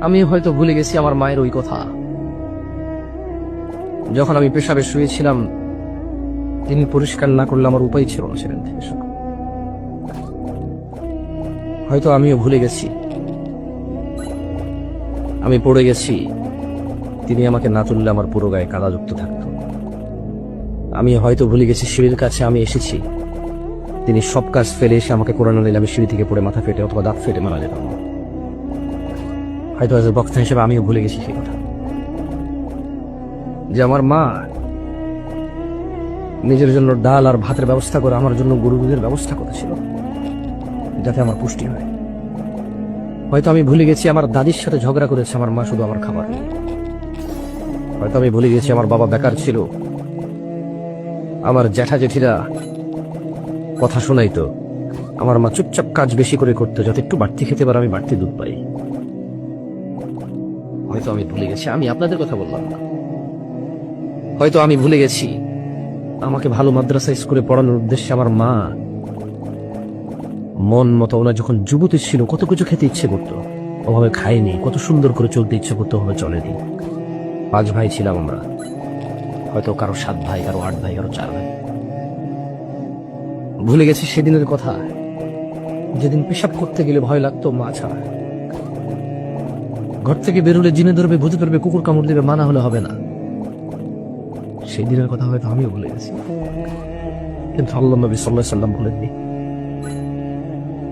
আমি হয়তো ভুলে গেছি আমার মায়ের ওই কথা। যখন আমি পেশাবে শুয়েছিলাম, তিনি পরিষ্কার না করলে আমার উপায় ছিল না সেখান থেকে সব। হয়তো আমিও ভুলে গেছি, আমি পড়ে গেছি, তিনি আমাকে না তুললে আমার পুরো গায়ে কাদাযুক্ত থাকতো। আমি হয়তো ভুলে গেছি সিঁড়ির কাছে আমি এসেছি, তিনি সব কাজ ফেলে এসে আমাকে কোরআন দিলে আমি সিঁড়ি থেকে পড়ে মাথা ফেটে অথবা দাঁত ফেটে মারা যেতাম। হয়তো বক্তা হিসেবে আমিও ভুলে গেছি সেই কথা, যে আমার মা নিজের জন্য ডাল আর ভাতের ব্যবস্থা করে আমার জন্য গরু দুধের ব্যবস্থা করেছিল যাতে আমার পুষ্টি হয়। হয়তো আমি ভুলে গেছি আমার দাদির সাথে ঝগড়া করেছে আমার মা শুধু আমার খাবার নিয়ে। হয়তো আমি ভুলে গেছি আমার বাবা বেকার ছিল, আমার জ্যাঠা জেঠিরা কথা শোনাইতো, আমার মা চুপচাপ কাজ বেশি করে করতো যাতে একটু বাড়তি খেতে পারে, আমি বাড়তি দুধ পাই। হয়তো আমি ভুলে গেছি, আমি আপনাদের কথা বললাম না, হয়তো আমি ভুলে গেছি আমাকে ভালো মাদ্রাসা স্কুলে পড়ানোর উদ্দেশ্যে আমার মা মন মতো, ওনার যখন যুবতী ছিল কত কিছু খেতে ইচ্ছে করতো, ওভাবে খাইনি, কত সুন্দর করে চলতে ইচ্ছে করতো, ওভাবে চলেনি। 5 ভাই ছিলাম আমরা, হয়তো কারো 7 ভাই, কারো 8 ভাই, কারো 4 ভাই। ভুলে গেছি সেদিনের কথা, যেদিন পেশাব করতে গেলে ভয় লাগতো মা ছাড়া। ঘর থেকে বেরোলে জিনে ধরবে, ভূতে ধরবে, কুকুর কামড় দেবে, মানা হলে হবে না। সেই দিনের কথা হয়তো আমিও ভুলে গেছি, কিন্তু আল্লাহ নবী সাল্লাল্লাহু আলাইহি সাল্লাম ভুলেননি।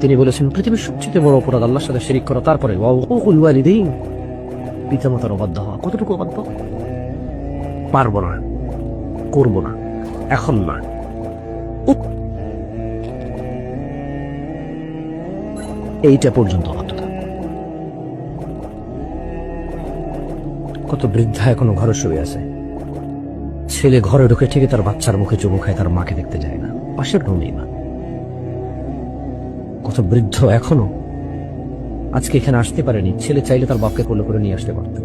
তিনি বলেছেন পৃথিবীর সবচেয়ে বড় অপরাধ আল্লাহর সাথে শিরিক করা, তারপরে ওয়াকুল ওয়ালিদাইন, পিতামাতার অবাধ্য হওয়া। কতটুকু অবাধ্য? পারবো না, করবো না, এখন না, এইটা পর্যন্ত অবাধ্যতা। কত বৃদ্ধা এখনো ঘরে শুয়ে আছে, ছেলে ঘরে ঢুকে ঠিকই তার বাচ্চার মুখে চুমু খায়, তার মাকে দেখতে যায় না, পাশের রুমেই না। কত বৃদ্ধ এখনো আজকে এখানে আসতে পারেনি, ছেলে চাইলে তার বাপকে কোলে করে নিয়ে আসতে পারতেন।